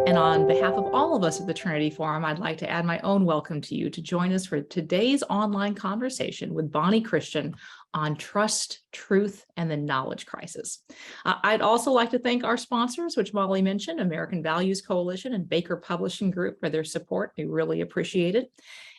And on behalf of all of us at the Trinity Forum, I'd like to add my own welcome to you to join us for today's online conversation with Bonnie Kristian on trust, truth, and the knowledge crisis. I'd also like to thank our sponsors, which Molly mentioned, American Values Coalition and Baker Publishing Group, for their support. We really appreciate it.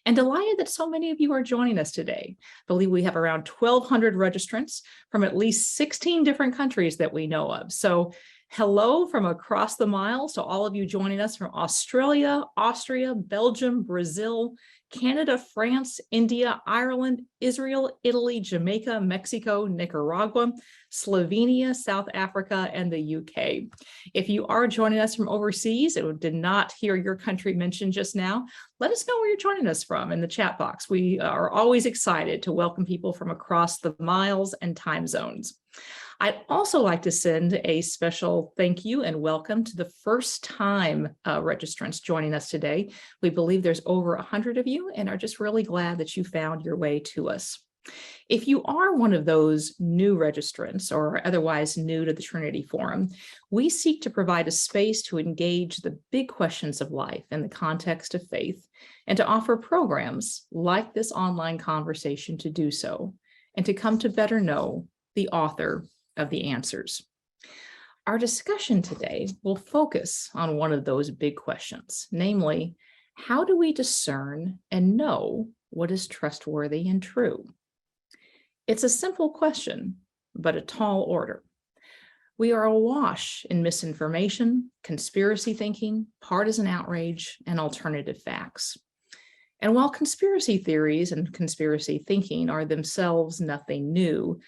And delighted that so many of you are joining us today. I believe we have around 1,200 registrants from at least 16 different countries that we know of. So hello from across the miles to all of you joining us from Australia, Austria, Belgium, Brazil, Canada, France, India, Ireland, Israel, Italy, Jamaica, Mexico, Nicaragua, Slovenia, South Africa, and the UK. If you are joining us from overseas and did not hear your country mentioned just now, let us know where you're joining us from in the chat box. We are always excited to welcome people from across the miles and time zones. I'd also like to send a special thank you and welcome to the first time registrants joining us today. We believe there's over 100 of you and are just really glad that you found your way to us. If you are one of those new registrants or otherwise new to the Trinity Forum, we seek to provide a space to engage the big questions of life in the context of faith and to offer programs like this online conversation to do so and to come to better know the author of the answers. Our discussion today will focus on one of those big questions, namely, how do we discern and know what is trustworthy and true? It's a simple question, but a tall order. We are awash in misinformation, conspiracy thinking, partisan outrage, and alternative facts. And while conspiracy theories and conspiracy thinking are themselves nothing new,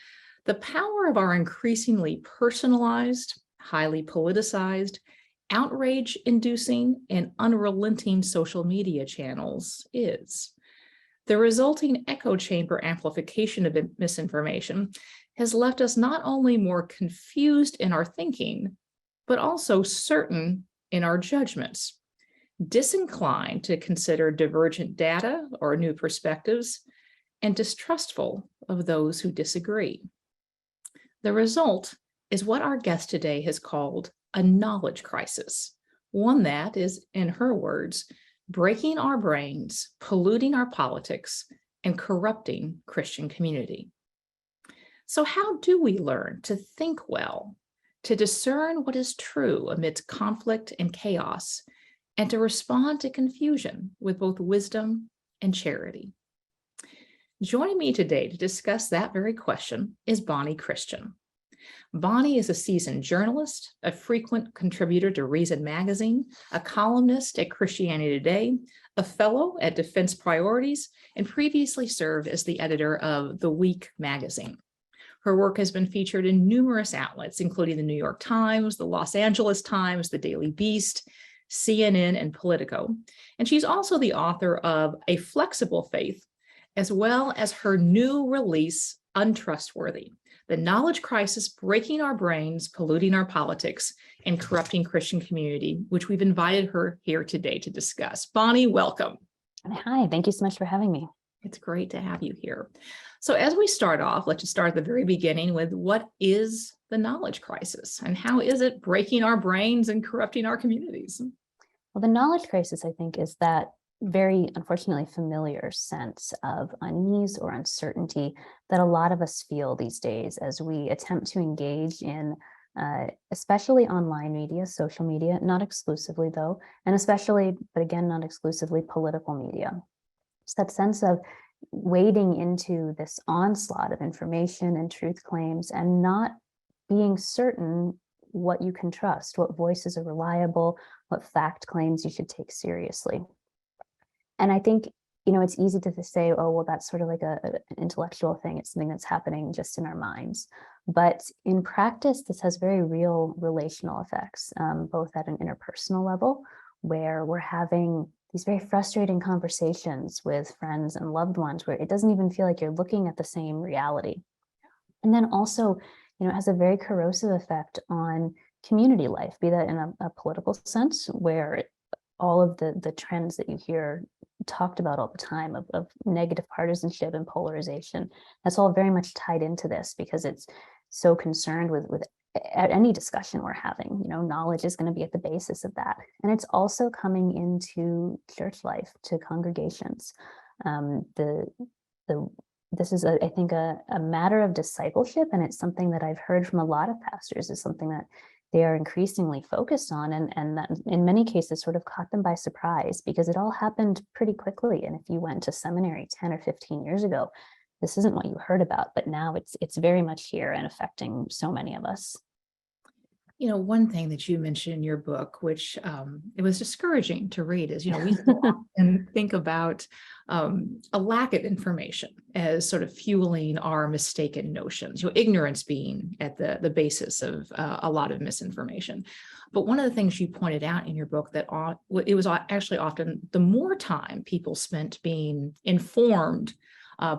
the power of our increasingly personalized, highly politicized, outrage-inducing, and unrelenting social media channels is. The resulting echo chamber amplification of misinformation has left us not only more confused in our thinking, but also certain in our judgments, disinclined to consider divergent data or new perspectives, and distrustful of those who disagree. The result is what our guest today has called a knowledge crisis, one that is, in her words, breaking our brains, polluting our politics, and corrupting Christian community. So how do we learn to think well, to discern what is true amidst conflict and chaos, and to respond to confusion with both wisdom and charity? Joining me today to discuss that very question is Bonnie Kristian. Bonnie is a seasoned journalist, a frequent contributor to Reason Magazine, a columnist at Christianity Today, a fellow at Defense Priorities, and previously served as the editor of The Week magazine. Her work has been featured in numerous outlets, including the New York Times, the Los Angeles Times, the Daily Beast, CNN, and Politico. And she's also the author of A Flexible Faith, as well as her new release, Untrustworthy: The Knowledge Crisis Breaking Our Brains, Polluting Our Politics, and Corrupting Christian Community, which we've invited her here today to discuss. Bonnie, welcome. Hi, thank you so much for having me. It's great to have you here. So as we start off, let's just start at the very beginning with what is the knowledge crisis and how is it breaking our brains and corrupting our communities? Well, the knowledge crisis, I think, is that very unfortunately familiar sense of unease or uncertainty that a lot of us feel these days as we attempt to engage in especially online media, social media, not exclusively though, and especially, but again, not exclusively political media. It's that sense of wading into this onslaught of information and truth claims and not being certain what you can trust, what voices are reliable, what fact claims you should take seriously. And I think, it's easy to say, oh, well, that's sort of like an intellectual thing. It's something that's happening just in our minds. But in practice, this has very real relational effects, both at an interpersonal level, where we're having these very frustrating conversations with friends and loved ones, where it doesn't even feel like you're looking at the same reality. And then also, it has a very corrosive effect on community life, be that in a political sense, where all of the trends that you hear talked about all the time of negative partisanship and polarization, that's all very much tied into this because it's so concerned with at any discussion we're having. Knowledge is going to be at the basis of that. And it's also coming into church life, to congregations. This is, I think, a matter of discipleship, and it's something that I've heard from a lot of pastors is something that they are increasingly focused on, and that in many cases sort of caught them by surprise, because it all happened pretty quickly. And if you went to seminary 10 or 15 years ago, this isn't what you heard about, but now it's very much here and affecting so many of us. One thing that you mentioned in your book, which it was discouraging to read, is, we so often think about a lack of information as sort of fueling our mistaken notions, ignorance being at the basis of a lot of misinformation. But one of the things you pointed out in your book, that it was actually often the more time people spent being informed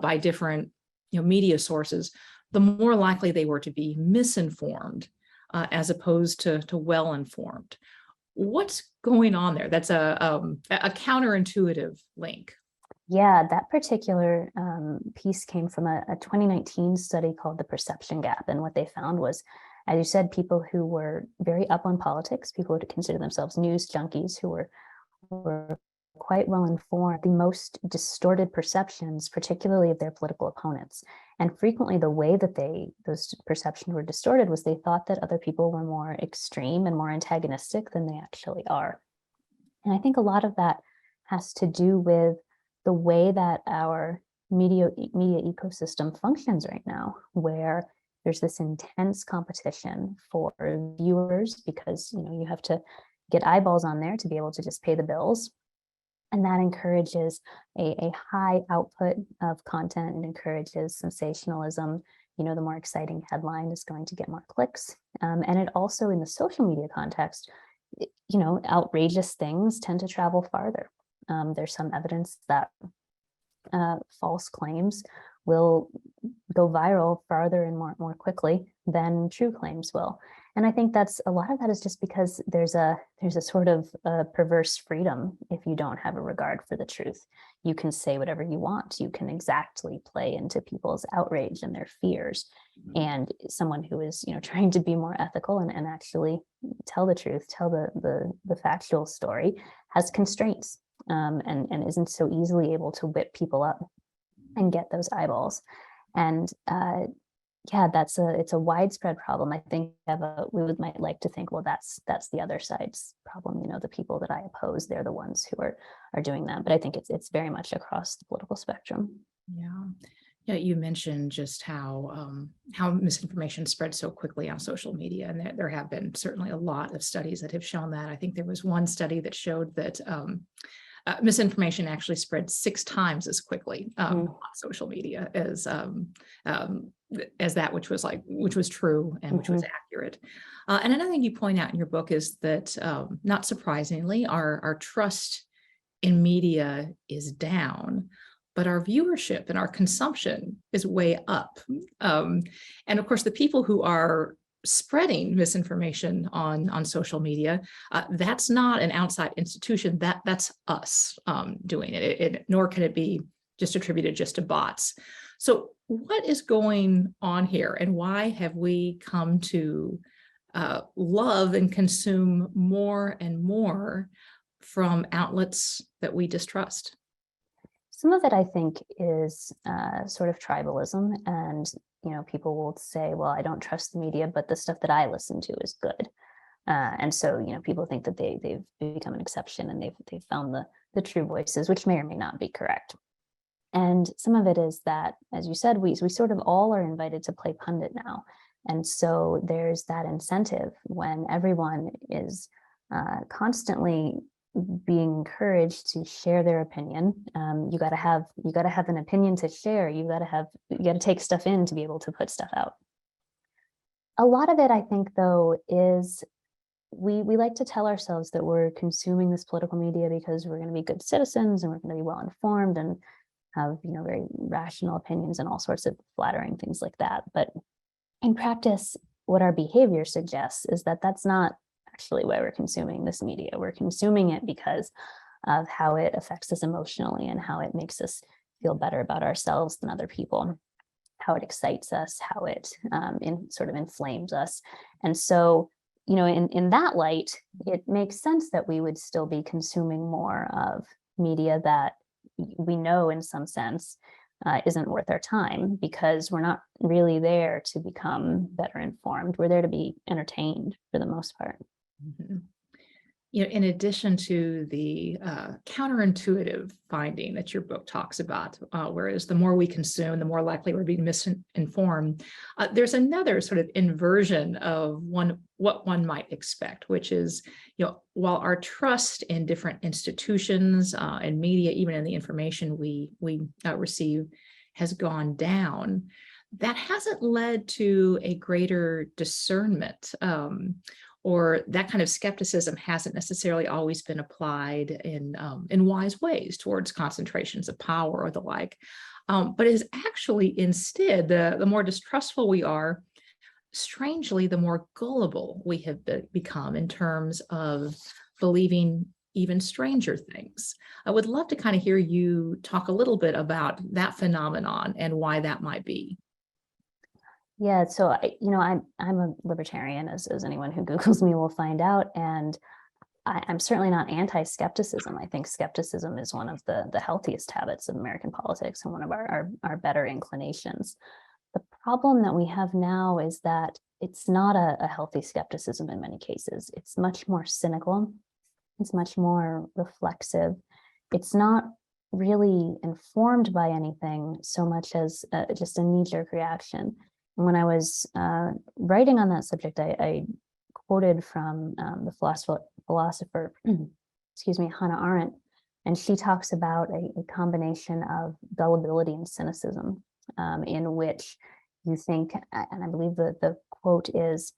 by different media sources, the more likely they were to be misinformed as opposed to well-informed. What's going on there? That's a counterintuitive link. Yeah, that particular piece came from a 2019 study called the Perception Gap. And what they found was, as you said, people who were very up on politics, people who would consider themselves news junkies, who were quite well informed, the most distorted perceptions, particularly of their political opponents. And frequently the way that those perceptions were distorted was they thought that other people were more extreme and more antagonistic than they actually are. And I think a lot of that has to do with the way that our media ecosystem functions right now, where there's this intense competition for viewers, because you have to get eyeballs on there to be able to just pay the bills. And that encourages a high output of content. It encourages sensationalism. The more exciting headline is going to get more clicks. And it also, in the social media context, outrageous things tend to travel farther. There's some evidence that false claims will go viral farther and more quickly than true claims will. And I think a lot of that is just because there's a sort of perverse freedom if you don't have a regard for the truth. You can say whatever you want. You can exactly play into people's outrage and their fears. And someone who is trying to be more ethical and actually tell the truth, tell the factual story, has constraints and isn't so easily able to whip people up and get those eyeballs. And it's a widespread problem. I think might like to think, well, that's the other side's problem. The people that I oppose, they're the ones who are doing that. But I think it's very much across the political spectrum. Yeah, you mentioned just how misinformation spreads so quickly on social media, and there have been certainly a lot of studies that have shown that. I think there was one study that showed that misinformation actually spread 6 times as quickly on social media as that which was true and which was accurate. And another thing you point out in your book is that, not surprisingly, our trust in media is down, but our viewership and our consumption is way up. And of course, the people who are spreading misinformation on social media, that's not an outside institution. That's us doing it. Nor can it be just attributed just to bots. So what is going on here, and why have we come to love and consume more and more from outlets that we distrust? Some of it, I think, is sort of tribalism. And, people will say, well, I don't trust the media, but the stuff that I listen to is good. And so, people think that they've become an exception and they've found the true voices, which may or may not be correct. And some of it is that, as you said, we sort of all are invited to play pundit now. And so there's that incentive when everyone is constantly being encouraged to share their opinion. You got to have an opinion to share. You got to take stuff in to be able to put stuff out. A lot of it, I think, though, is we like to tell ourselves that we're consuming this political media because we're going to be good citizens and we're going to be well informed and have very rational opinions and all sorts of flattering things like that. But in practice, what our behavior suggests is that that's not actually why we're consuming this media. We're consuming it because of how it affects us emotionally and how it makes us feel better about ourselves than other people. excites us, how it sort of inflames us. And so, in that light, it makes sense that we would still be consuming more of media that we know in some sense isn't worth our time, because we're not really there to become better informed. We're there to be entertained for the most part. Mm-hmm. In addition to the counterintuitive finding that your book talks about, whereas the more we consume, the more likely we're being misinformed, there's another sort of inversion of what one might expect, which is, while our trust in different institutions and media, even in the information we receive, has gone down, that hasn't led to a greater discernment. Or that kind of skepticism hasn't necessarily always been applied in wise ways towards concentrations of power or the like, but is actually instead, the more distrustful we are, strangely, the more gullible we have become in terms of believing even stranger things. I would love to kind of hear you talk a little bit about that phenomenon and why that might be. Yeah, so I'm a libertarian, as anyone who Googles me will find out, and I'm certainly not anti-skepticism. I think skepticism is one of the healthiest habits of American politics and one of our better inclinations. The problem that we have now is that it's not a healthy skepticism in many cases. It's much more cynical. It's much more reflexive. It's not really informed by anything so much as just a knee-jerk reaction. When I was writing on that subject, I quoted from the philosopher, excuse me, Hannah Arendt, and she talks about a combination of gullibility and cynicism, in which you think, and I believe the quote is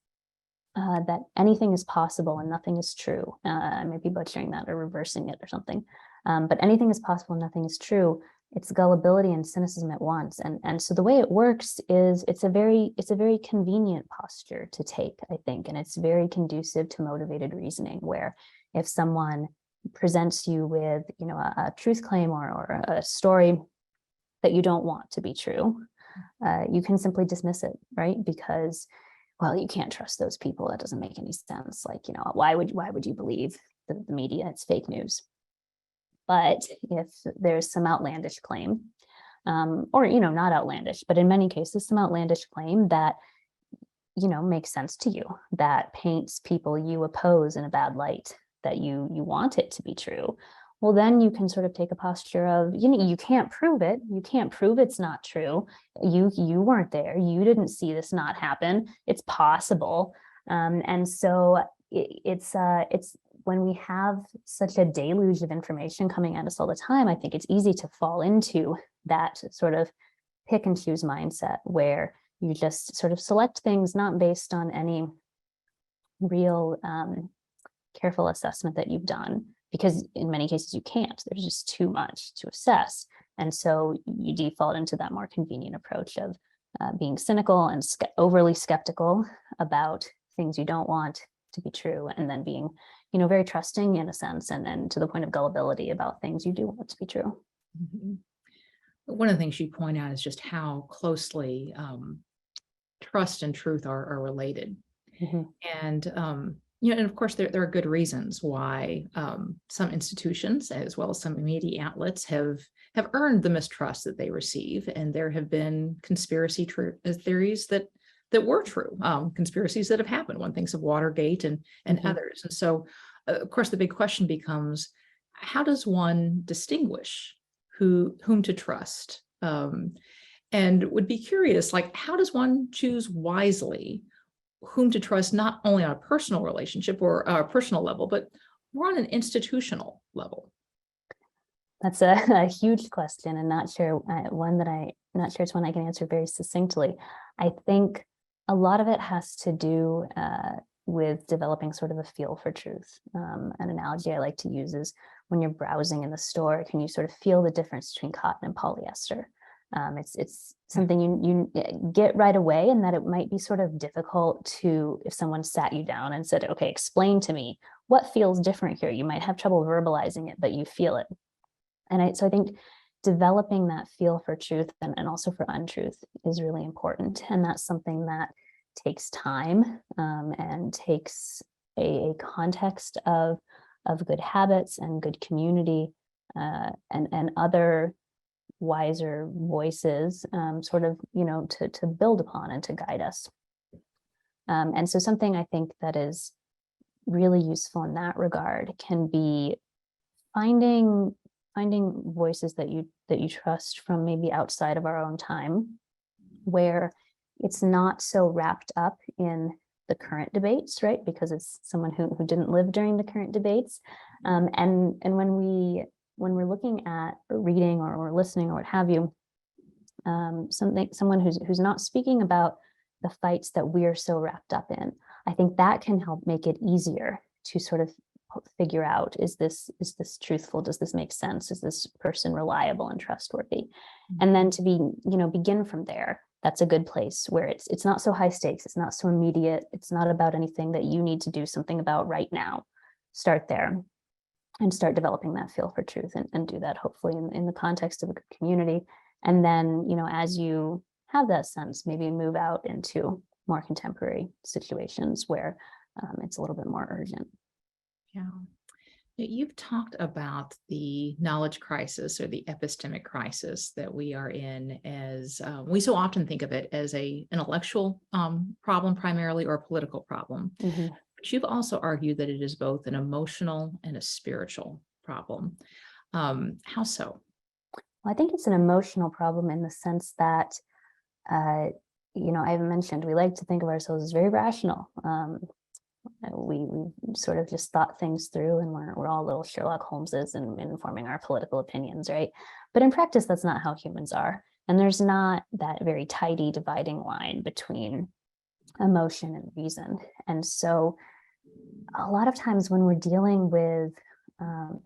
that anything is possible and nothing is true. I may be butchering that or reversing it or something, but anything is possible and nothing is true. It's gullibility and cynicism at once. And so the way it works is it's a very convenient posture to take, I think, and it's very conducive to motivated reasoning, where if someone presents you with, a truth claim or a story that you don't want to be true, you can simply dismiss it, right? Because, well, you can't trust those people. That doesn't make any sense. Like, why would you believe the media? It's fake news. But if there's some outlandish claim, or, not outlandish, but in many cases, some outlandish claim that, makes sense to you, that paints people you oppose in a bad light, that you want it to be true, well, then you can sort of take a posture of, you can't prove it. You can't prove it's not true. You weren't there. You didn't see this not happen. It's possible. And so it's when we have such a deluge of information coming at us all the time, I think it's easy to fall into that sort of pick and choose mindset, where you just sort of select things not based on any real careful assessment that you've done, because in many cases you can't. There's just too much to assess. And so you default into that more convenient approach of being cynical and overly skeptical about things you don't want to be true, and then being very trusting in a sense, and then to the point of gullibility about things you do want to be true. Mm-hmm. One of the things you point out is just how closely trust and truth are related. Mm-hmm. And, and of course, there are good reasons why some institutions, as well as some media outlets, have earned the mistrust that they receive. And there have been conspiracy theories that were true, conspiracies that have happened. One thinks of Watergate and Mm-hmm. others. And so, of course, the big question becomes, how does one distinguish whom to trust? And would be curious, like, how does one choose wisely whom to trust, not only on a personal relationship or a personal level, but more on an institutional level? That's a huge question, and not sure it's one I can answer very succinctly. I think a lot of it has to do with developing sort of a feel for truth. An analogy I like to use is when you're browsing in the store, can you sort of feel the difference between cotton and polyester? It's something you get right away, and that it might be sort of difficult to, if someone sat you down and said, okay, explain to me what feels different here. You might have trouble verbalizing it, but you feel it. And so I think developing that feel for truth and also for untruth is really important. And that's something that takes time, and takes a context of good habits and good community, and other wiser voices, sort of, to build upon and to guide us. And so something I think that is really useful in that regard can be finding voices that you trust from maybe outside of our own time, where it's not so wrapped up in the current debates, right? Because it's someone who didn't live during the current debates. And when we're looking at or reading or listening or what have you, someone who's not speaking about the fights that we're so wrapped up in, I think that can help make it easier to sort of figure out, is this truthful? Does this make sense? Is this person reliable and trustworthy? And then to begin from there. That's a good place where it's not so high stakes, it's not so immediate, it's not about anything that you need to do something about right now. Start there and start developing that feel for truth, and do that hopefully in the context of a good community. And then, as you have that sense, maybe move out into more contemporary situations where it's a little bit more urgent. Yeah. You've talked about the knowledge crisis or the epistemic crisis that we are in, as we so often think of it as an intellectual problem primarily, or a political problem. Mm-hmm. But you've also argued that it is both an emotional and a spiritual problem. How so? Well, I think it's an emotional problem in the sense that, I've mentioned we like to think of ourselves as very rational. We sort of just thought things through, and we're all little Sherlock Holmeses in forming our political opinions, right? But in practice, that's not how humans are. And there's not that very tidy dividing line between emotion and reason. And so a lot of times when we're dealing with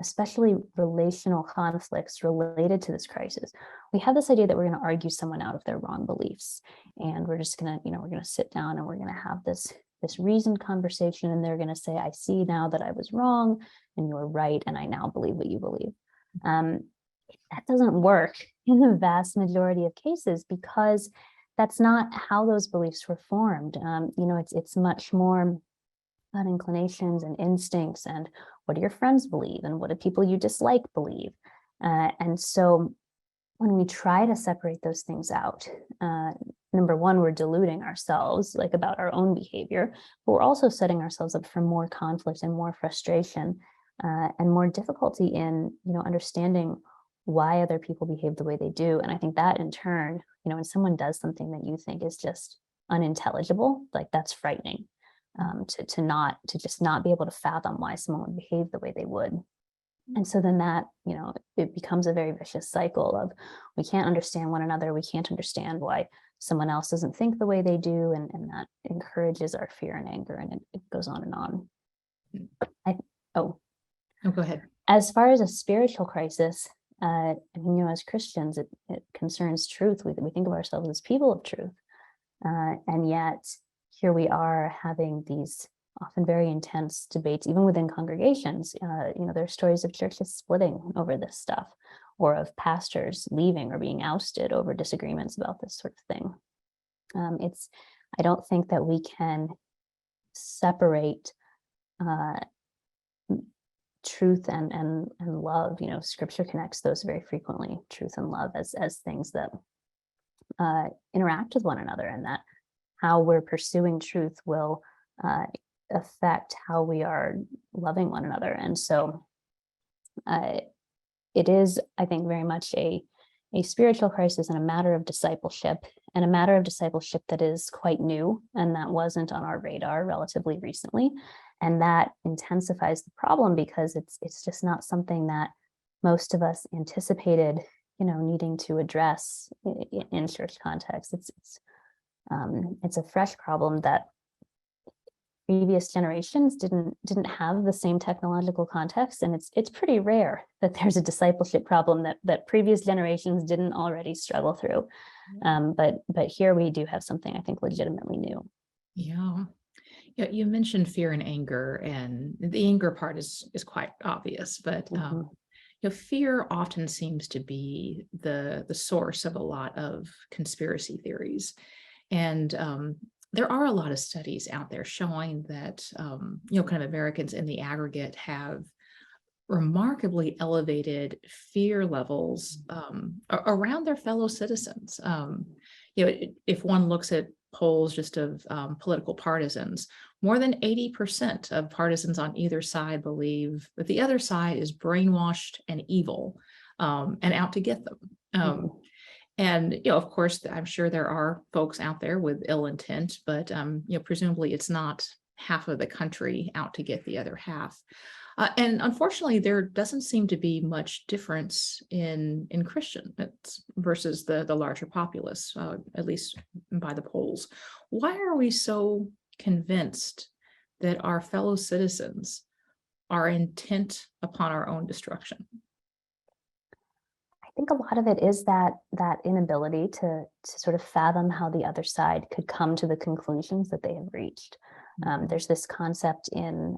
especially relational conflicts related to this crisis, we have this idea that we're going to argue someone out of their wrong beliefs. And we're just going to, we're going to sit down and we're going to have this reasoned conversation, and they're going to say, I see now that I was wrong and you're right, and I now believe what you believe. That doesn't work in the vast majority of cases, because that's not how those beliefs were formed. It's much more about inclinations and instincts, and what do your friends believe, and what do people you dislike believe. And so when we try to separate those things out, number one, we're deluding ourselves, like, about our own behavior, but we're also setting ourselves up for more conflict and more frustration, and more difficulty in, understanding why other people behave the way they do. And I think that in turn, when someone does something that you think is just unintelligible, like, that's frightening, to just not be able to fathom why someone would behave the way they would. And so then that, it becomes a very vicious cycle of, we can't understand one another. We can't understand why someone else doesn't think the way they do. And that encourages our fear and anger, and it goes on and on. Oh, go ahead. As far as a spiritual crisis, as Christians, it concerns truth. We think of ourselves as people of truth. And yet here we are having these often very intense debates, even within congregations. There's stories of churches splitting over this stuff, or of pastors leaving or being ousted over disagreements about this sort of thing. I don't think that we can separate truth and love. Scripture connects those very frequently, truth and love, as things that interact with one another, and that how we're pursuing truth will affect how we are loving one another. And so it is, I think, very much a spiritual crisis, and a matter of discipleship, and a matter of discipleship that is quite new, and that wasn't on our radar relatively recently. And that intensifies the problem, because it's just not something that most of us anticipated, needing to address in church context. It's a fresh problem that previous generations didn't have the same technological context, and it's pretty rare that there's a discipleship problem that previous generations didn't already struggle through. But here we do have something, I think, legitimately new. Yeah. You mentioned fear and anger, and the anger part is quite obvious, but fear often seems to be the source of a lot of conspiracy theories. And there are a lot of studies out there showing that, kind of Americans in the aggregate have remarkably elevated fear levels around their fellow citizens. If one looks at polls just of political partisans, more than 80% of partisans on either side believe that the other side is brainwashed and evil and out to get them. And, of course, I'm sure there are folks out there with ill intent, but, presumably it's not half of the country out to get the other half. And unfortunately, there doesn't seem to be much difference in Christian versus the larger populace, at least by the polls. Why are we so convinced that our fellow citizens are intent upon our own destruction? I think a lot of it is that inability to sort of fathom how the other side could come to the conclusions that they have reached. There's this concept in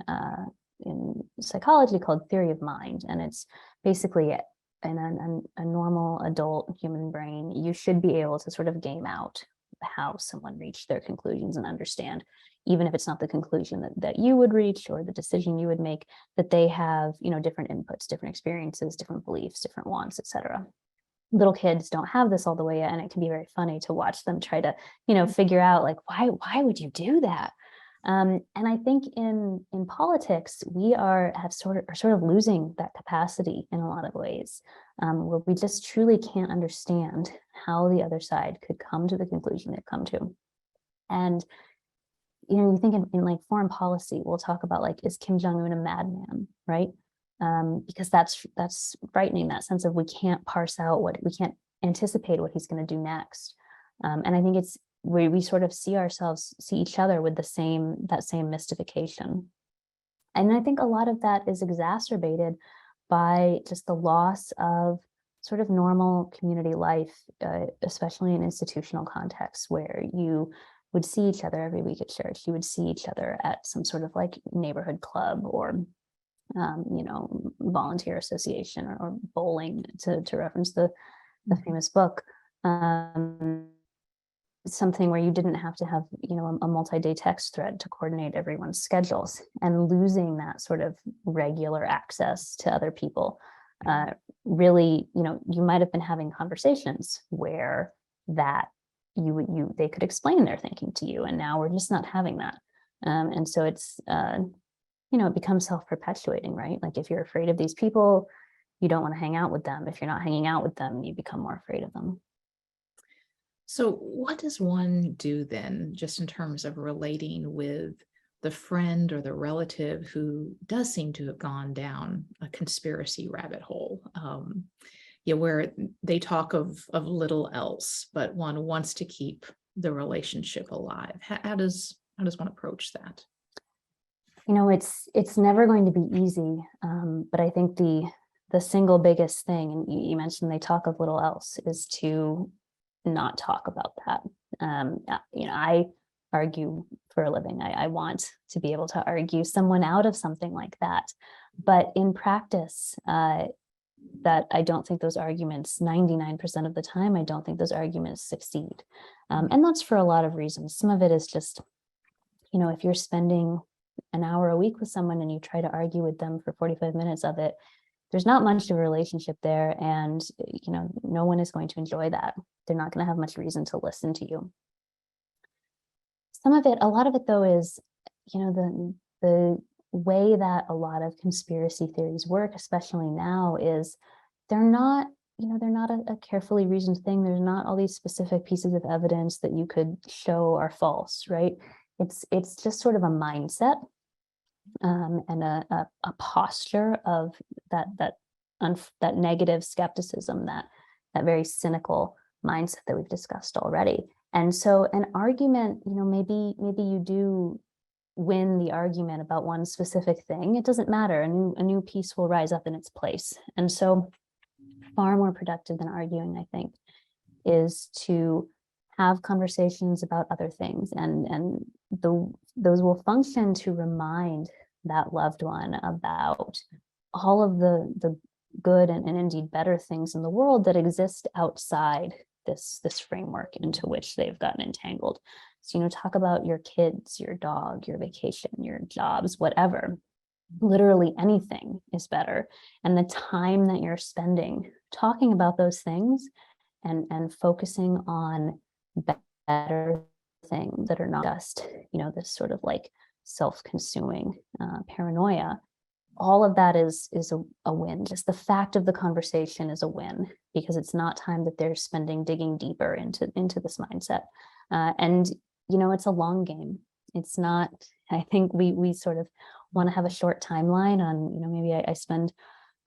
psychology called theory of mind, and it's basically in a normal adult human brain, you should be able to sort of game out how someone reached their conclusions and understand, even if it's not the conclusion that you would reach or the decision you would make, that they have, different inputs, different experiences, different beliefs, different wants, etc. Little kids don't have this all the way yet, and it can be very funny to watch them try to, figure out like, why would you do that? And I think in politics, we are sort of losing that capacity in a lot of ways, where we just truly can't understand how the other side could come to the conclusion they've come to. And you think in like foreign policy, we'll talk about like, is Kim Jong-un a madman, right? Because that's frightening, that sense of we can't parse out we can't anticipate what he's going to do next. And I think it's where we sort of see each other with that same mystification. And I think a lot of that is exacerbated by just the loss of sort of normal community life, especially in institutional contexts where you would see each other every week at church. You would see each other at some sort of like neighborhood club or volunteer association or bowling, to reference the famous book. Something where you didn't have to have, a multi-day text thread to coordinate everyone's schedules, and losing that sort of regular access to other people. Really, you might have been having conversations where that they could explain their thinking to you, and now we're just not having that. And so it's, it becomes self-perpetuating, right? Like if you're afraid of these people, you don't want to hang out with them. If you're not hanging out with them, you become more afraid of them. So what does one do then, just in terms of relating with the friend or the relative who does seem to have gone down a conspiracy rabbit hole, where they talk of little else, but one wants to keep the relationship alive? How does one approach that? It's never going to be easy, but I think the single biggest thing, and you mentioned they talk of little else, is to not talk about that. I argue for a living. I want to be able to argue someone out of something like that, but in practice, that I don't think those arguments, 99% of the time, I don't think those arguments succeed. And that's for a lot of reasons. Some of it is just, if you're spending an hour a week with someone and you try to argue with them for 45 minutes of it, there's not much of a relationship there. And, no one is going to enjoy that. They're not going to have much reason to listen to you. A lot of it though is, the way that a lot of conspiracy theories work, especially now, is they're not a carefully reasoned thing. There's not all these specific pieces of evidence that you could show are false, right? It's just sort of a mindset, and a posture of that negative skepticism, that very cynical mindset that we've discussed already. And so an argument, maybe you do win the argument about one specific thing. It doesn't matter. A new piece will rise up in its place. And so far more productive than arguing, I think, is to have conversations about other things, and those will function to remind that loved one about all of the good and indeed better things in the world that exist outside this framework into which they've gotten entangled. So, talk about your kids, your dog, your vacation, your jobs, whatever. Literally anything is better. And the time that you're spending talking about those things and focusing on better things that are not just, this sort of like self-consuming paranoia, all of that is a win. Just the fact of the conversation is a win, because it's not time that they're spending digging deeper into this mindset. And it's a long game. It's not, I think we sort of want to have a short timeline on, maybe I spend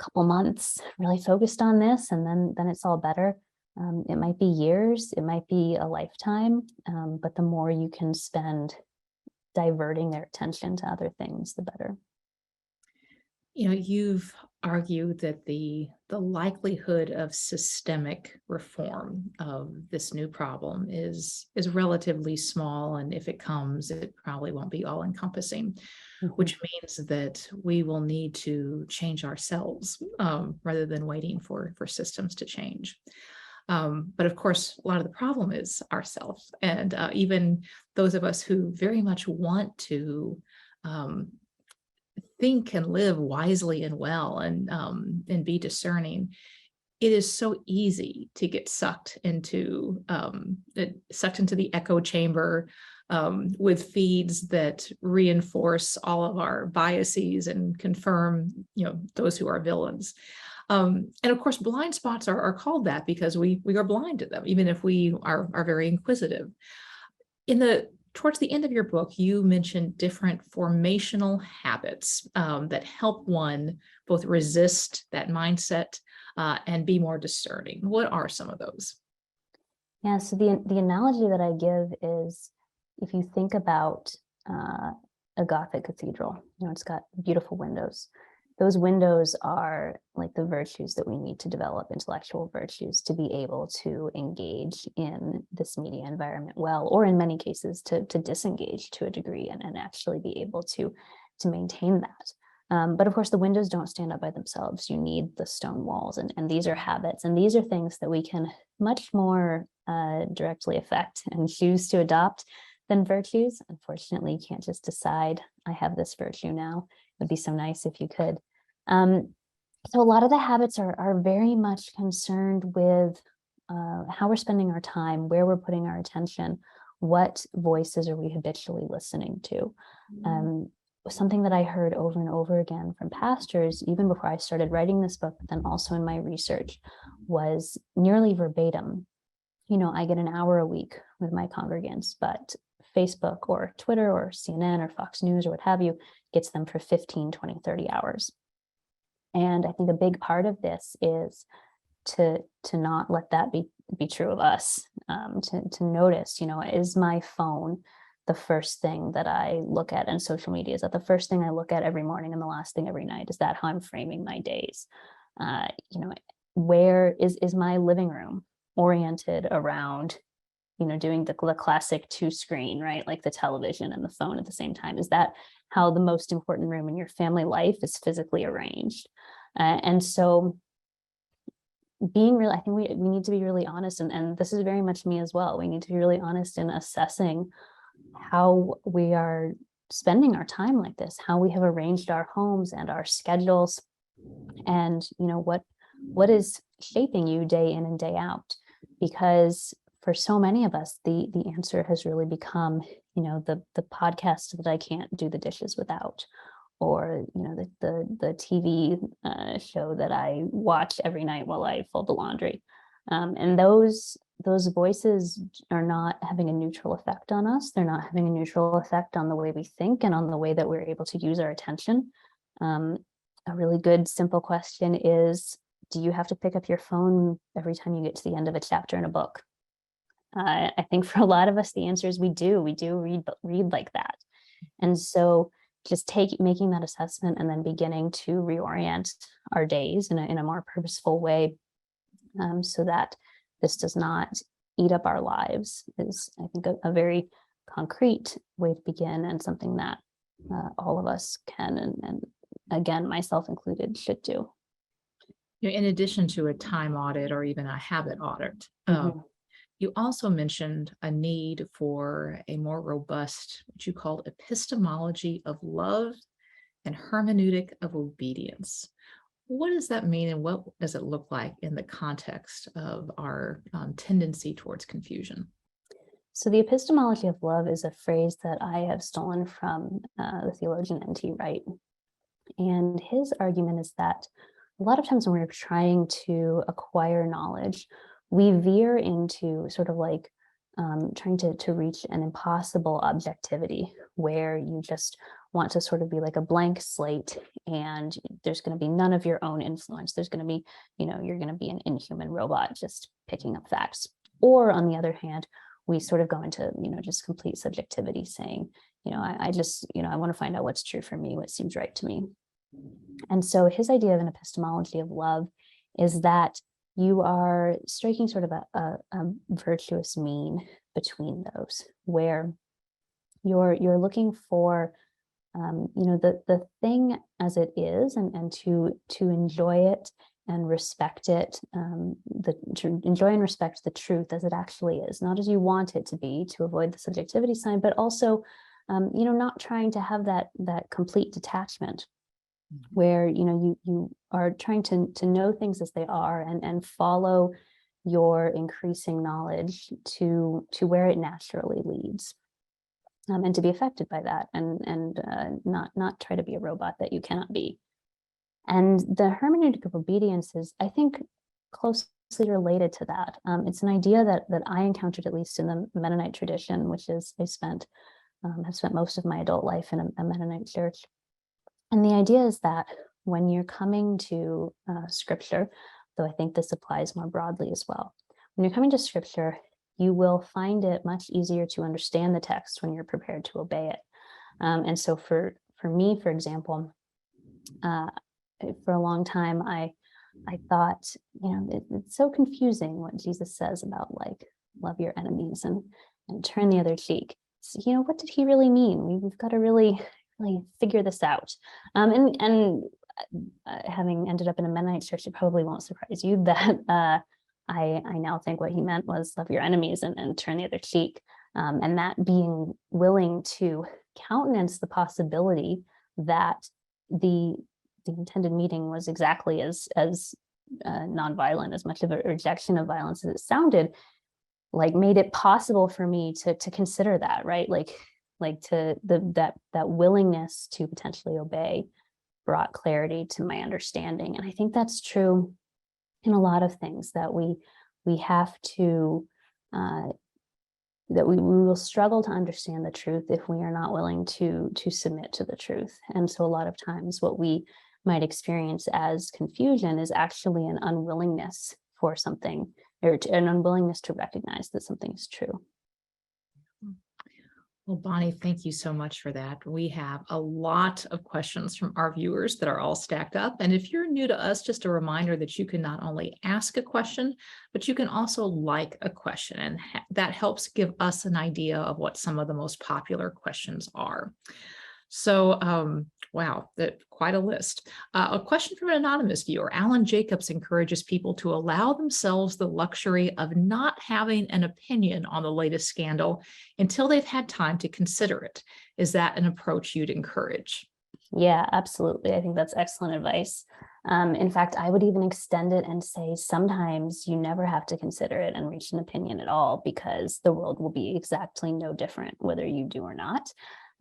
a couple months really focused on this, and then it's all better. It might be years, it might be a lifetime, but the more you can spend diverting their attention to other things, the better. You've argued that the likelihood of systemic reform of this new problem is relatively small, and if it comes, it probably won't be all encompassing, which means that we will need to change ourselves rather than waiting for systems to change. But of course, a lot of the problem is ourselves, and even those of us who very much want to think and live wisely and well and be discerning. It is so easy to get sucked into the echo chamber with feeds that reinforce all of our biases and confirm, those who are villains. And of course, blind spots are called that because we are blind to them, even if we are very inquisitive. Towards the end of your book, you mentioned different formational habits that help one both resist that mindset and be more discerning. What are some of those? Yeah, so the analogy that I give is, if you think about a Gothic cathedral, it's got beautiful windows. Those windows are like the virtues that we need to develop, intellectual virtues, to be able to engage in this media environment well, or in many cases to disengage to a degree and actually be able to maintain that. But of course, the windows don't stand up by themselves. You need the stone walls, and these are habits, and these are things that we can much more directly affect and choose to adopt than virtues. Unfortunately, you can't just decide, I have this virtue now. It would be so nice if you could. So a lot of the habits are very much concerned with how we're spending our time, where we're putting our attention, what voices are we habitually listening to. Something that I heard over and over again from pastors, even before I started writing this book, but then also in my research, was nearly verbatim. I get an hour a week with my congregants, but Facebook or Twitter or CNN or Fox News or what have you gets them for 15, 20, 30 hours. And I think a big part of this is to not let that be true of us, to notice, is my phone the first thing that I look at, and social media, is that the first thing I look at every morning and the last thing every night? Is that how I'm framing my days? Where is my living room oriented around, doing the classic two screen, right? Like the television and the phone at the same time. Is that how the most important room in your family life is physically arranged? And so being real, I think we need to be really honest, and this is very much me as well. We need to be really honest in assessing how we are spending our time like this, how we have arranged our homes and our schedules, and what is shaping you day in and day out. Because for so many of us, the answer has really become, the podcast that I can't do the dishes without, or the TV show that I watch every night while I fold the laundry. And those voices are not having a neutral effect on us. They're not having a neutral effect on the way we think and on the way that we're able to use our attention. A really good, simple question is, do you have to pick up your phone every time you get to the end of a chapter in a book? I think for a lot of us, the answer is we do. We do read like that. And so just making that assessment and then beginning to reorient our days in a more purposeful way, so that this does not eat up our lives, is, I think, a very concrete way to begin, and something that all of us can, and again, myself included, should do. In addition to a time audit or even a habit audit, you also mentioned a need for a more robust, what you called epistemology of love and hermeneutic of obedience. What does that mean, and what does it look like in the context of our tendency towards confusion? So the epistemology of love is a phrase that I have stolen from the theologian N.T. Wright. And his argument is that a lot of times when we're trying to acquire knowledge, we veer into sort of like trying to reach an impossible objectivity where you just want to sort of be like a blank slate, and there's going to be none of your own influence. There's going to be, you're going to be an inhuman robot just picking up facts. Or on the other hand, we sort of go into, just complete subjectivity, saying, I just, I want to find out what's true for me, what seems right to me. And so his idea of an epistemology of love is that you are striking sort of a virtuous mean between those, where you're looking for the thing as it is, and to enjoy it and respect it, to enjoy and respect the truth as it actually is, not as you want it to be, to avoid the subjectivity sign, but also not trying to have that complete detachment, where you are trying to know things as they are, and follow your increasing knowledge to where it naturally leads, and to be affected by that, and not try to be a robot that you cannot be. And the hermeneutic of obedience is, I think, closely related to that. It's an idea that I encountered, at least in the Mennonite tradition, which is have spent most of my adult life in a Mennonite church. And the idea is that when you're coming to scripture, though I think this applies more broadly as well, when you're coming to scripture, you will find it much easier to understand the text when you're prepared to obey it. And so for me, for example, for a long time, I thought, it's so confusing what Jesus says about, like, love your enemies and turn the other cheek. So, what did he really mean? We've got to really figure this out. And having ended up in a Mennonite church, it probably won't surprise you that I now think what he meant was love your enemies and turn the other cheek. And that being willing to countenance the possibility that the intended meaning was exactly as nonviolent, as much of a rejection of violence as it sounded, like, made it possible for me to consider that, right? That willingness to potentially obey brought clarity to my understanding. And I think that's true in a lot of things, that we have to that we will struggle to understand the truth if we are not willing to submit to the truth. And so a lot of times what we might experience as confusion is actually an unwillingness for something, or an unwillingness to recognize that something is true. Well, Bonnie, thank you so much for that. We have a lot of questions from our viewers that are all stacked up. And if you're new to us, just a reminder that you can not only ask a question, but you can also like a question. And that helps give us an idea of what some of the most popular questions are. So, wow, quite a list. A question from an anonymous viewer. Alan Jacobs encourages people to allow themselves the luxury of not having an opinion on the latest scandal until they've had time to consider it. Is that an approach you'd encourage? Yeah, absolutely. I think that's excellent advice. In fact, I would even extend it and say sometimes you never have to consider it and reach an opinion at all, because the world will be exactly no different whether you do or not.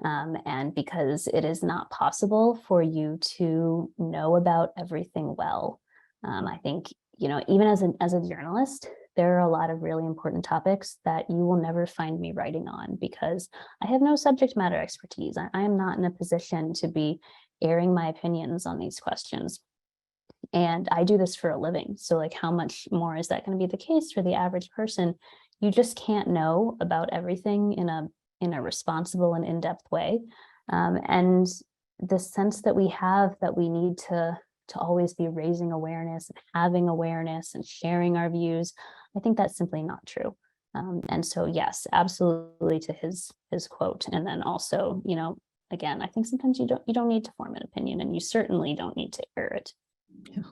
And because it is not possible for you to know about everything well. I think, even as a journalist, there are a lot of really important topics that you will never find me writing on, because I have no subject matter expertise. I am not in a position to be airing my opinions on these questions. And I do this for a living. So, like, how much more is that going to be the case for the average person? You just can't know about everything in a responsible and in-depth way. And the sense that we have that we need to always be raising awareness and having awareness and sharing our views, I think that's simply not true. And so, yes, absolutely to his quote. And then also, again, I think sometimes you don't need to form an opinion, and you certainly don't need to air it. Yeah.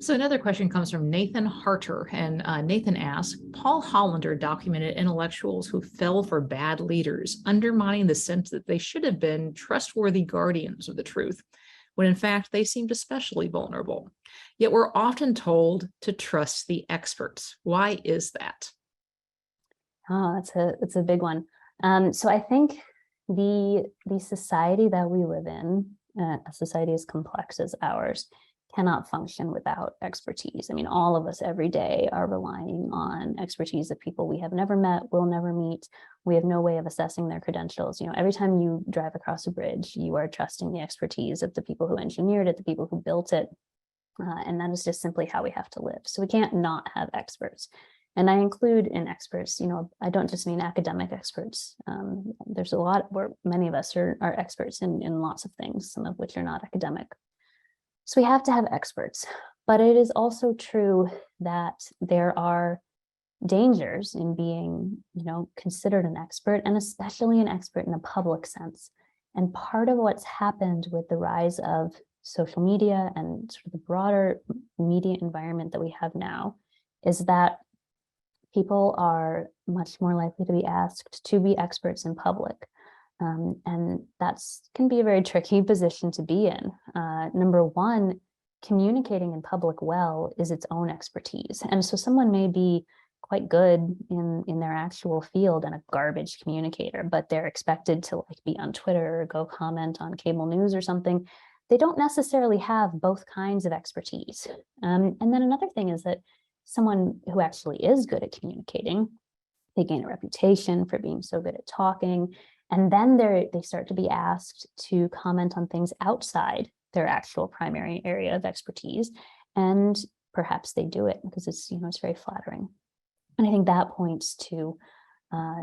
So another question comes from Nathan Harter, and Nathan asks, Paul Hollander documented intellectuals who fell for bad leaders, undermining the sense that they should have been trustworthy guardians of the truth, when in fact they seemed especially vulnerable. Yet we're often told to trust the experts. Why is that? Oh, that's a big one. So I think the society that we live in, a society as complex as ours, cannot function without expertise. I mean, all of us every day are relying on expertise of people we have never met, will never meet. We have no way of assessing their credentials. Every time you drive across a bridge, you are trusting the expertise of the people who engineered it, the people who built it. And that is just simply how we have to live. So we can't not have experts. And I include in experts, I don't just mean academic experts. There's a lot where many of us are experts in lots of things, some of which are not academic. So we have to have experts, but it is also true that there are dangers in being, considered an expert, and especially an expert in a public sense. And part of what's happened with the rise of social media and sort of the broader media environment that we have now is that people are much more likely to be asked to be experts in public. And that's can be a very tricky position to be in. Number one, communicating in public well is its own expertise. And so someone may be quite good in their actual field and a garbage communicator, but they're expected to be on Twitter or go comment on cable news or something. They don't necessarily have both kinds of expertise. And then another thing is that someone who actually is good at communicating, they gain a reputation for being so good at talking. And then they start to be asked to comment on things outside their actual primary area of expertise. And perhaps they do it because it's very flattering. And I think that points to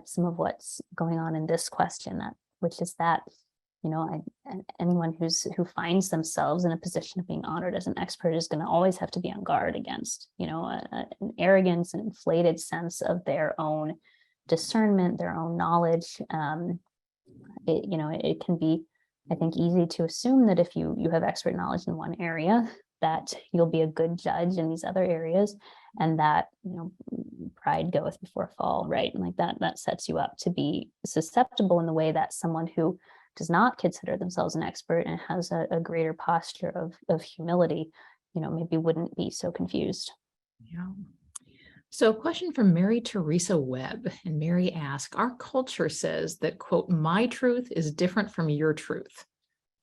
some of what's going on in this question, which is that anyone who finds themselves in a position of being honored as an expert is going to always have to be on guard against an arrogance, an inflated sense of their own discernment, their own knowledge. It can be, I think, easy to assume that if you have expert knowledge in one area, that you'll be a good judge in these other areas, and that pride goeth before a fall, right? And that sets you up to be susceptible in the way that someone who does not consider themselves an expert and has a greater posture of humility, maybe wouldn't be so confused. Yeah. So a question from Mary Teresa Webb, and Mary asks, our culture says that, quote, my truth is different from your truth.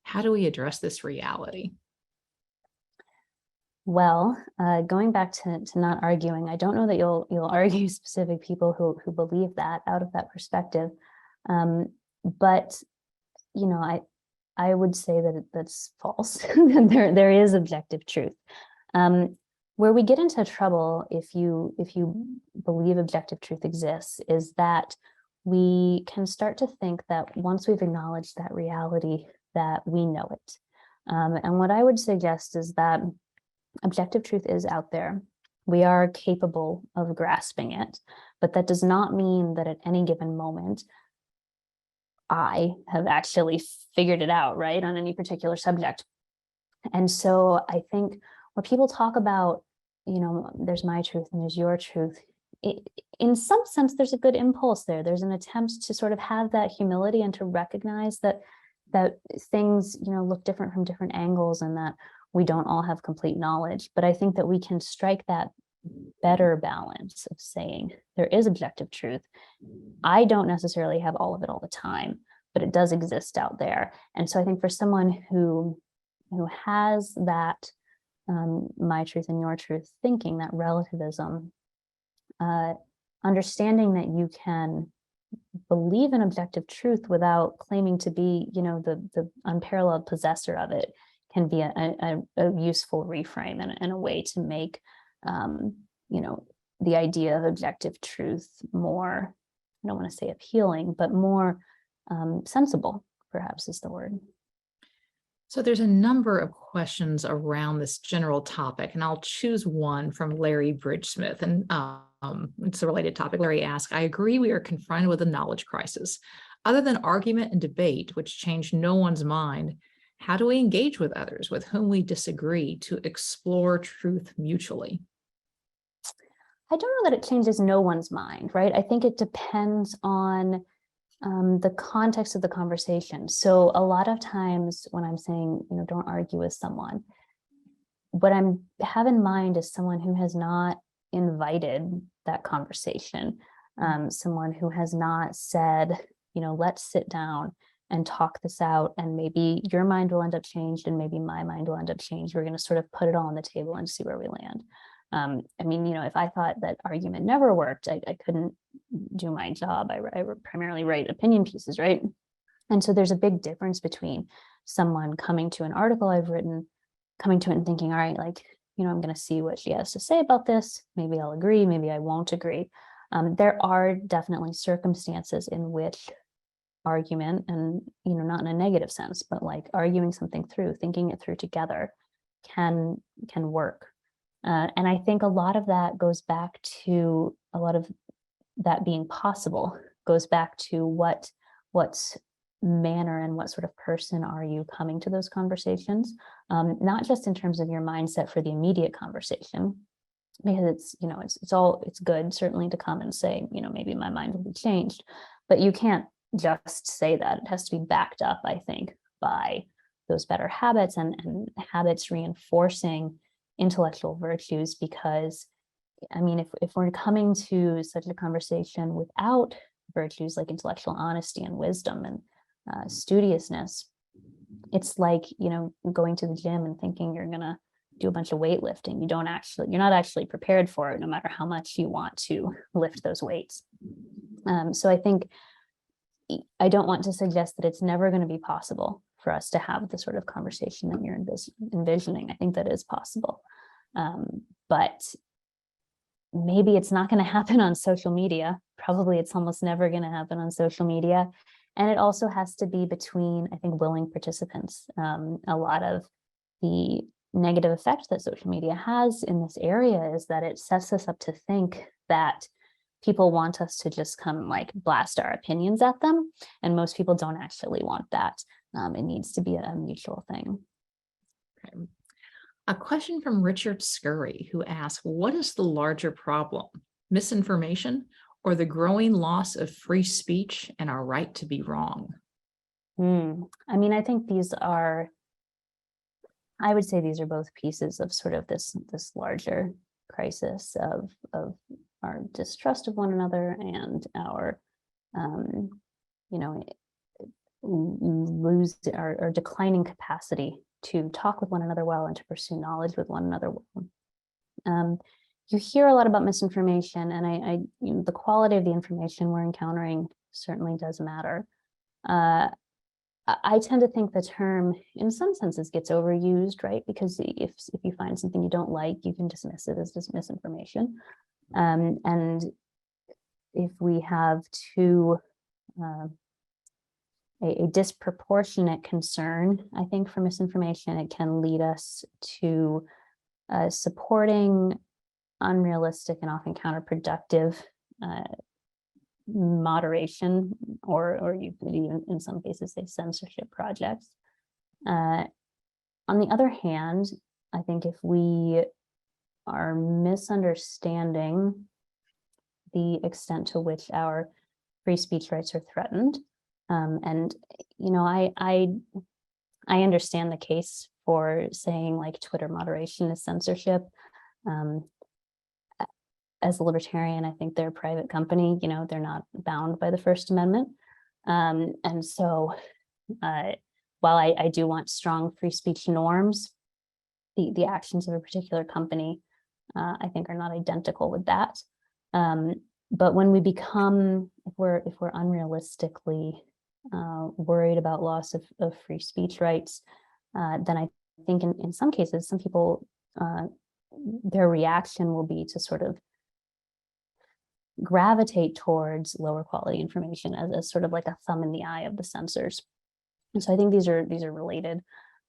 How do we address this reality? Well, going back to not arguing, I don't know that you'll argue specific people who believe that out of that perspective. But I would say that that's false. there is objective truth. Where we get into trouble if you believe objective truth exists is that we can start to think that once we've acknowledged that reality, that we know it. And what I would suggest is that objective truth is out there. We are capable of grasping it, but that does not mean that at any given moment, I have actually figured it out, right, on any particular subject. And so I think when people talk about, there's my truth and there's your truth, in some sense, there's a good impulse there. There's an attempt to sort of have that humility and to recognize that things, look different from different angles and that we don't all have complete knowledge. But I think that we can strike that better balance of saying there is objective truth. I don't necessarily have all of it all the time, but it does exist out there. And so I think for someone who has that my truth and your truth thinking, that relativism, understanding that you can believe in objective truth without claiming to be, the unparalleled possessor of it, can be a useful reframe and a way to make, the idea of objective truth more, I don't want to say appealing, but more sensible, perhaps is the word. So there's a number of questions around this general topic, and I'll choose one from Larry Bridgesmith. And it's a related topic. Larry asks, I agree we are confronted with a knowledge crisis. Other than argument and debate, which change no one's mind, How do we engage with others with whom we disagree to explore truth mutually? I don't know that it changes no one's mind, right? I think it depends on the context of the conversation. So a lot of times when I'm saying, don't argue with someone, what I have in mind is someone who has not invited that conversation, someone who has not said, let's sit down and talk this out, and maybe your mind will end up changed and maybe my mind will end up changed. We're going to sort of put it all on the table and see where we land. If I thought that argument never worked, I couldn't do my job. I primarily write opinion pieces, right? And so there's a big difference between someone coming to an article I've written, coming to it and thinking, all right, I'm going to see what she has to say about this. Maybe I'll agree, maybe I won't agree. There are definitely circumstances in which argument, and not in a negative sense, but like arguing something through, thinking it through together can work. And I think a lot of that goes back to a lot of that being possible goes back to what's manner and what sort of person are you coming to those conversations, not just in terms of your mindset for the immediate conversation, because it's good certainly to come and say, maybe my mind will be changed, but you can't just say that. It has to be backed up, I think, by those better habits and habits reinforcing intellectual virtues. Because if we're coming to such a conversation without virtues like intellectual honesty and wisdom and studiousness, it's like going to the gym and thinking you're gonna do a bunch of weightlifting. You're not actually prepared for it, no matter how much you want to lift those weights. So I think I don't want to suggest that it's never going to be possible for us to have the sort of conversation that you're envisioning. I think that is possible. But maybe it's not going to happen on social media. Probably it's almost never going to happen on social media. And it also has to be between, I think, willing participants. A lot of the negative effect that social media has in this area is that it sets us up to think that people want us to just come blast our opinions at them. And most people don't actually want that. It needs to be a mutual thing. Okay. A question from Richard Scurry, who asks, what is the larger problem, misinformation or the growing loss of free speech and our right to be wrong? I think I would say these are both pieces of sort of this larger crisis of our distrust of one another and our, lose our declining capacity to talk with one another well and to pursue knowledge with one another well. You hear a lot about misinformation, and the quality of the information we're encountering certainly does matter. I tend to think the term, in some senses, gets overused, right? Because if you find something you don't like, you can dismiss it as just misinformation. And if we have a disproportionate concern, I think, for misinformation, it can lead us to supporting unrealistic and often counterproductive moderation, or you could even, in some cases, say censorship projects. On the other hand, I think if we are misunderstanding the extent to which our free speech rights are threatened, and I understand the case for saying Twitter moderation is censorship. As a libertarian, I think they're a private company. They're not bound by the First Amendment. And so while I do want strong free speech norms, the actions of a particular company, I think, are not identical with that. But when we become, if we're unrealistically worried about loss of free speech rights, then I think in some cases, some people, their reaction will be to sort of gravitate towards lower quality information as sort of like a thumb in the eye of the censors. And so I think these are related.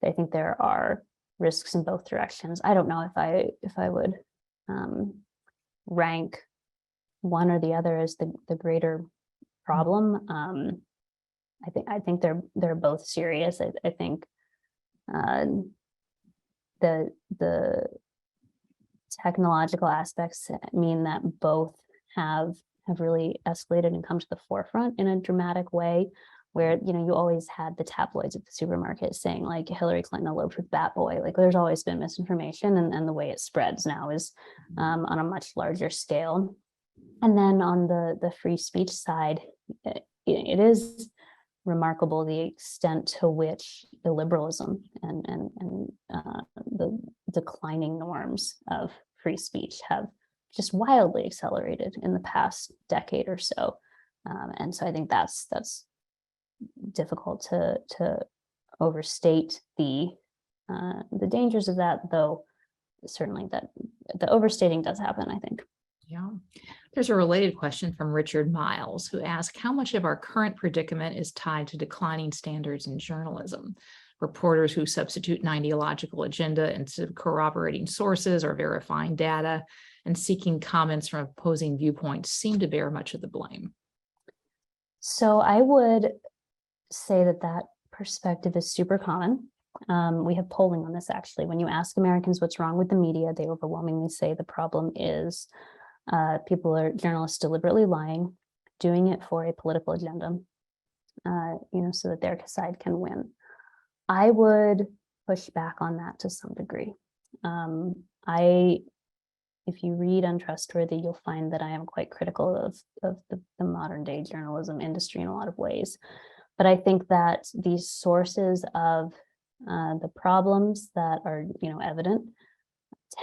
I think there are risks in both directions. I don't know if I would rank one or the other as the greater problem. I think they're both serious. I think the technological aspects mean that both have really escalated and come to the forefront in a dramatic way, where, you know, you always had the tabloids at the supermarket saying like Hillary Clinton eloped with Bat Boy. Like there's always been misinformation, and the way it spreads now is on a much larger scale. And then on the free speech side, it is remarkable the extent to which illiberalism and the declining norms of free speech have just wildly accelerated in the past decade or so. And so I think that's difficult to overstate the dangers of that, though certainly that the overstating does happen, I think. Yeah. There's a related question from Richard Miles, who asks, how much of our current predicament is tied to declining standards in journalism? Reporters who substitute an ideological agenda instead of corroborating sources or verifying data and seeking comments from opposing viewpoints seem to bear much of the blame. So I would say that perspective is super common. We have polling on this, actually. When you ask Americans what's wrong with the media, they overwhelmingly say the problem is journalists deliberately lying, doing it for a political agenda, so that their side can win. I would push back on that to some degree. If you read Untrustworthy, you'll find that I am quite critical of the modern day journalism industry in a lot of ways. But I think that these sources of the problems that are, evident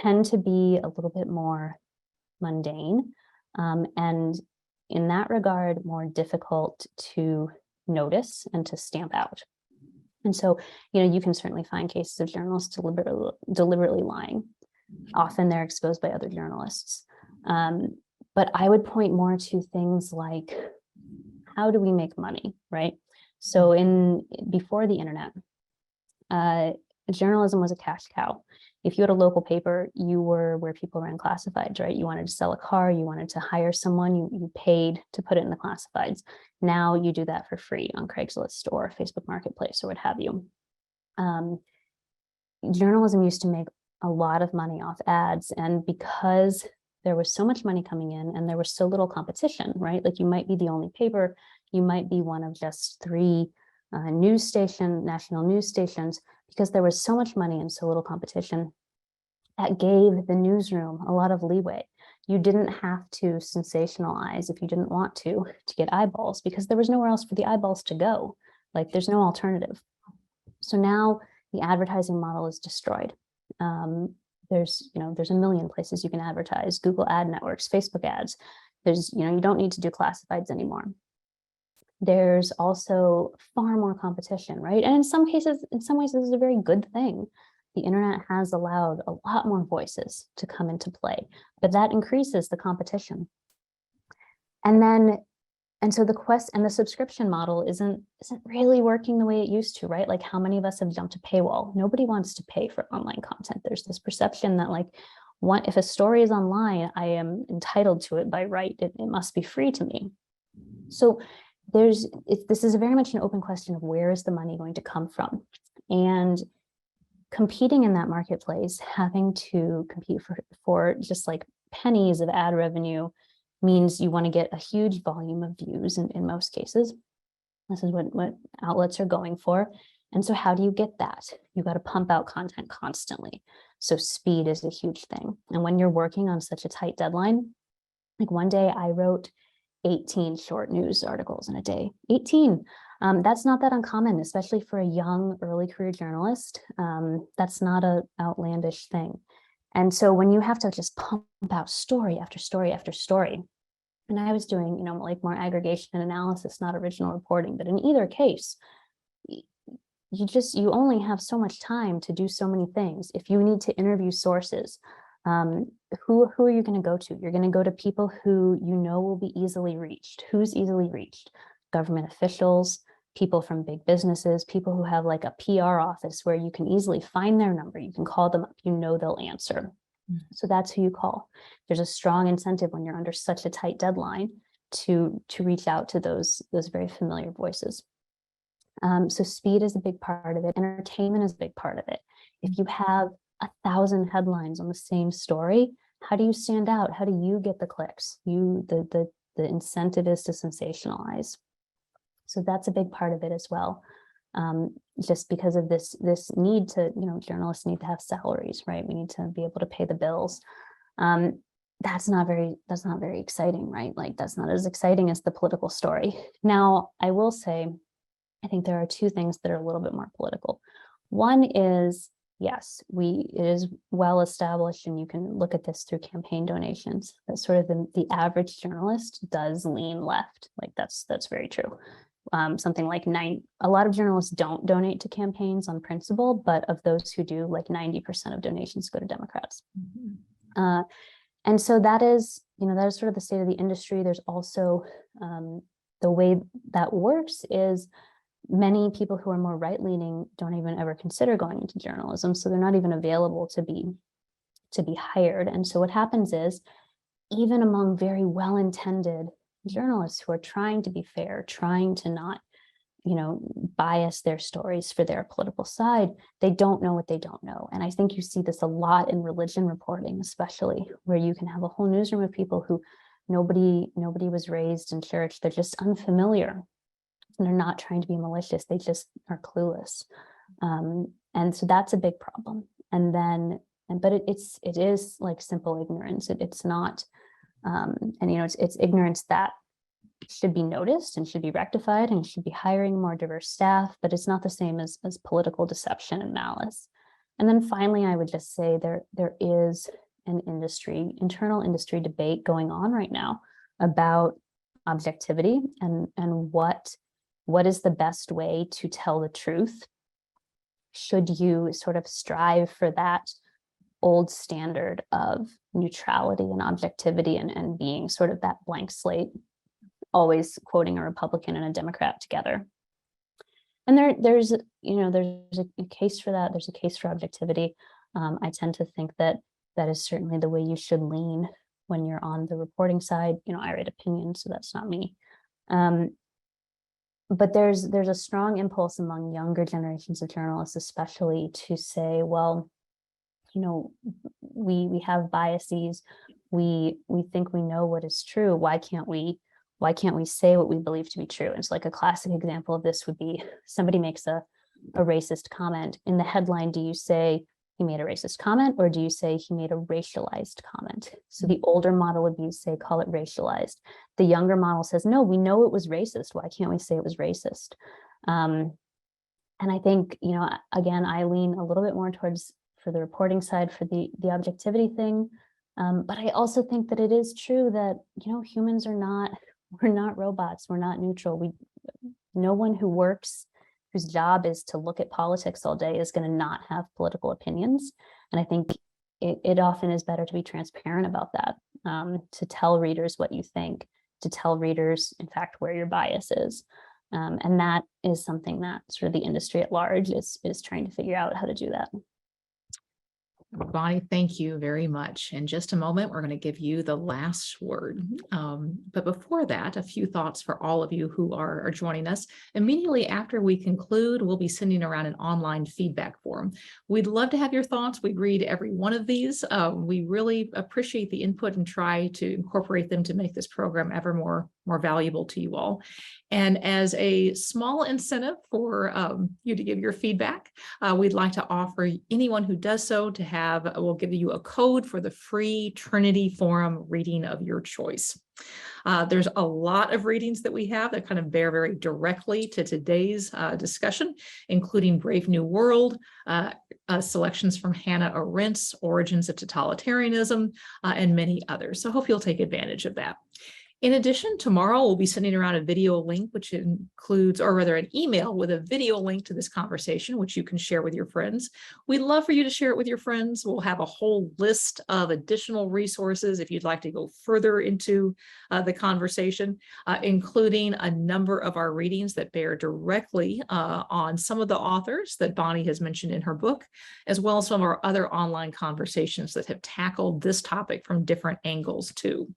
tend to be a little bit more mundane, and in that regard, more difficult to notice and to stamp out. And so, you can certainly find cases of journalists deliberately lying. Often they're exposed by other journalists. But I would point more to things like, how do we make money, right? So before the internet, journalism was a cash cow. If you had a local paper, you were where people ran classifieds, right? You wanted to sell a car, you wanted to hire someone, you paid to put it in the classifieds. Now you do that for free on Craigslist or Facebook Marketplace or what have you. Journalism used to make a lot of money off ads, and because there was so much money coming in and there was so little competition, right? Like you might be the only paper, you might be one of just 3 national news stations, because there was so much money and so little competition. That gave the newsroom a lot of leeway. You didn't have to sensationalize if you didn't want to get eyeballs, because there was nowhere else for the eyeballs to go. Like there's no alternative. So now the advertising model is destroyed. There's a million places you can advertise: Google ad networks, Facebook ads. You don't need to do classifieds anymore. There's also far more competition, right? And in some ways, this is a very good thing. The internet has allowed a lot more voices to come into play, but that increases the competition. And so the subscription model isn't really working the way it used to, right? Like, how many of us have jumped a paywall? Nobody wants to pay for online content. There's this perception that if a story is online, I am entitled to it by right. It must be free to me. So this is very much an open question of where is the money going to come from? And competing in that marketplace, having to compete for just like pennies of ad revenue, means you want to get a huge volume of views in most cases. This is what outlets are going for. And so how do you get that? You got to pump out content constantly. So speed is a huge thing. And when you're working on such a tight deadline, like one day I wrote 18 short news articles in a day. 18. That's not that uncommon, especially for a young early career journalist. That's not an outlandish thing. And so when you have to just pump out story after story after story, and I was doing, more aggregation and analysis, not original reporting, but in either case, you only have so much time to do so many things. If you need to interview sources, who are you going to go to? You're going to go to people who will be easily reached. Who's easily reached? Government officials, people from big businesses, people who have like a PR office where you can easily find their number. You can call them up, they'll answer. So that's who you call. There's a strong incentive when you're under such a tight deadline to reach out to those very familiar voices. So speed is a big part of it. Entertainment is a big part of it. If you have 1,000 headlines on the same story, how do you stand out? How do you get the clicks? The incentive is to sensationalize. So that's a big part of it as well. Just because of this need to, journalists need to have salaries, right? We need to be able to pay the bills. That's not very exciting, right? Like, that's not as exciting as the political story. Now, I will say, I think there are two things that are a little bit more political. One is, yes, it is well established, and you can look at this through campaign donations, that sort of the average journalist does lean left. Like, that's very true. Something like a lot of journalists don't donate to campaigns on principle, but of those who do, like 90% of donations go to Democrats. Mm-hmm. And so that is sort of the state of the industry. There's also the way that works is many people who are more right-leaning don't even ever consider going into journalism, so they're not even available to be hired. And so what happens is, even among very well-intended journalists who are trying to be fair, trying to not, bias their stories for their political side, they don't know what they don't know. And I think you see this a lot in religion reporting, especially, where you can have a whole newsroom of people who nobody was raised in church. They're just unfamiliar. And they're not trying to be malicious. They just are clueless. And so that's a big problem. But it is like simple ignorance. It's not, it's ignorance that should be noticed and should be rectified and should be hiring more diverse staff, but it's not the same as political deception and malice. And then finally, I would just say there is an internal industry debate going on right now about objectivity and what is the best way to tell the truth. Should you sort of strive for that old standard of neutrality and objectivity and being sort of that blank slate, always quoting a Republican and a Democrat together? And there's a case for that. There's a case for objectivity. I tend to think that is certainly the way you should lean when you're on the reporting side. I write opinions, so that's not me. But there's a strong impulse among younger generations of journalists, especially, to say, well, we have biases. We think we know what is true. Why can't we say what we believe to be true? And it's like a classic example of this would be somebody makes a racist comment. In the headline, do you say he made a racist comment, or do you say he made a racialized comment? So the older model would be, say, call it racialized. The younger model says, no, we know it was racist. Why can't we say it was racist? And I think, again, I lean a little bit more towards, for the reporting side, for the objectivity thing. But I also think that it is true that, humans we're not robots. We're not neutral. No one whose job is to look at politics all day is going to not have political opinions. And I think it often is better to be transparent about that, to tell readers what you think, to tell readers, in fact, where your bias is. And that is something that sort of the industry at large is trying to figure out how to do that. Bonnie, thank you very much. In just a moment, we're going to give you the last word. But before that, a few thoughts for all of you who are joining us. Immediately after we conclude, we'll be sending around an online feedback form. We'd love to have your thoughts. We read every one of these. We really appreciate the input and try to incorporate them to make this program ever more valuable to you all. And as a small incentive for you to give your feedback, we'd like to offer anyone who does so to we'll give you a code for the free Trinity Forum reading of your choice. There's a lot of readings that we have that kind of bear very directly to today's discussion, including Brave New World, selections from Hannah Arendt's Origins of Totalitarianism, and many others. So I hope you'll take advantage of that. In addition, tomorrow we'll be sending around a video link, which includes, or rather an email with a video link to this conversation, which you can share with your friends. We'd love for you to share it with your friends. We'll have a whole list of additional resources if you'd like to go further into the conversation, including a number of our readings that bear directly on some of the authors that Bonnie has mentioned in her book, as well as some of our other online conversations that have tackled this topic from different angles too.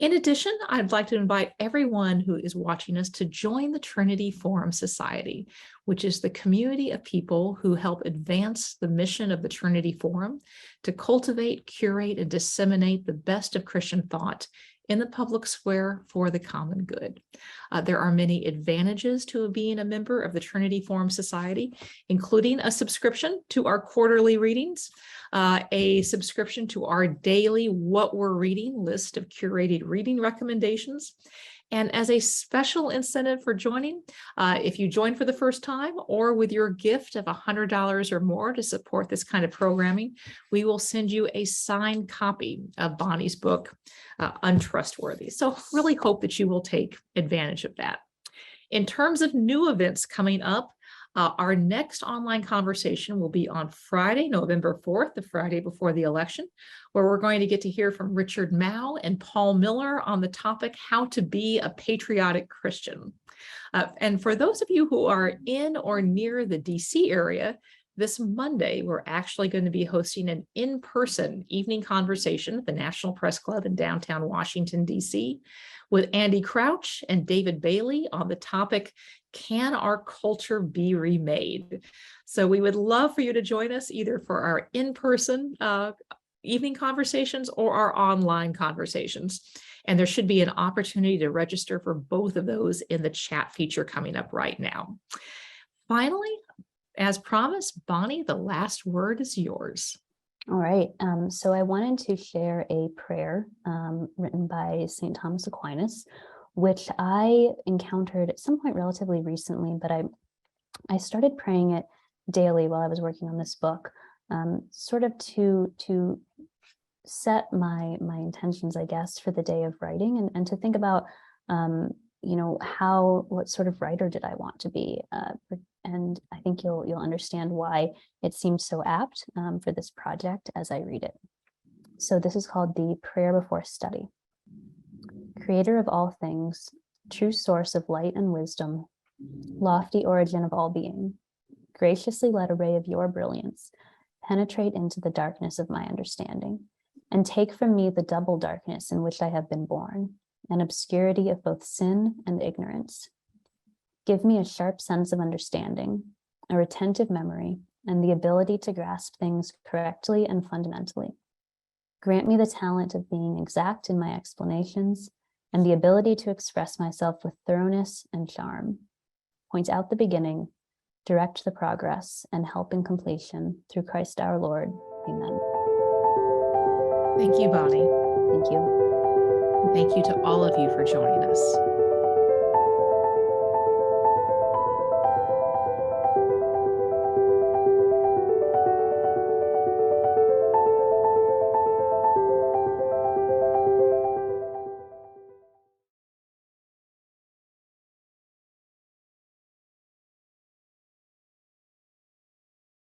In addition, I'd like to invite everyone who is watching us to join the Trinity Forum Society, which is the community of people who help advance the mission of the Trinity Forum to cultivate, curate, and disseminate the best of Christian thought in the public square for the common good. There are many advantages to being a member of the Trinity Forum Society, including a subscription to our quarterly readings, a subscription to our daily What We're Reading list of curated reading recommendations. And as a special incentive for joining, if you join for the first time or with your gift of $100 or more to support this kind of programming, we will send you a signed copy of Bonnie's book, Untrustworthy. So really hope that you will take advantage of that. In terms of new events coming up, our next online conversation will be on Friday, November 4th, the Friday before the election, where we're going to get to hear from Richard Mao and Paul Miller on the topic, how to be a patriotic Christian. And for those of you who are in or near the DC area, this Monday, we're actually going to be hosting an in-person evening conversation at the National Press Club in downtown Washington, D.C., with Andy Crouch and David Bailey on the topic, can our culture be remade? So we would love for you to join us either for our in-person evening conversations or our online conversations. And there should be an opportunity to register for both of those in the chat feature coming up right now. Finally, as promised, Bonnie, the last word is yours. All right. So I wanted to share a prayer written by St. Thomas Aquinas, which I encountered at some point relatively recently, but I started praying it daily while I was working on this book, sort of to set my intentions, I guess, for the day of writing and to think about, what sort of writer did I want to be? And I think you'll understand why it seems so apt for this project as I read it. So this is called the Prayer Before Study. Creator of all things, true source of light and wisdom, lofty origin of all being, graciously let a ray of your brilliance penetrate into the darkness of my understanding, and take from me the double darkness in which I have been born, an obscurity of both sin and ignorance. Give me a sharp sense of understanding, a retentive memory, and the ability to grasp things correctly and fundamentally. Grant me the talent of being exact in my explanations and the ability to express myself with thoroughness and charm. Point out the beginning, direct the progress, and help in completion through Christ our Lord. Amen. Thank you, Bonnie. Thank you. Thank you to all of you for joining us.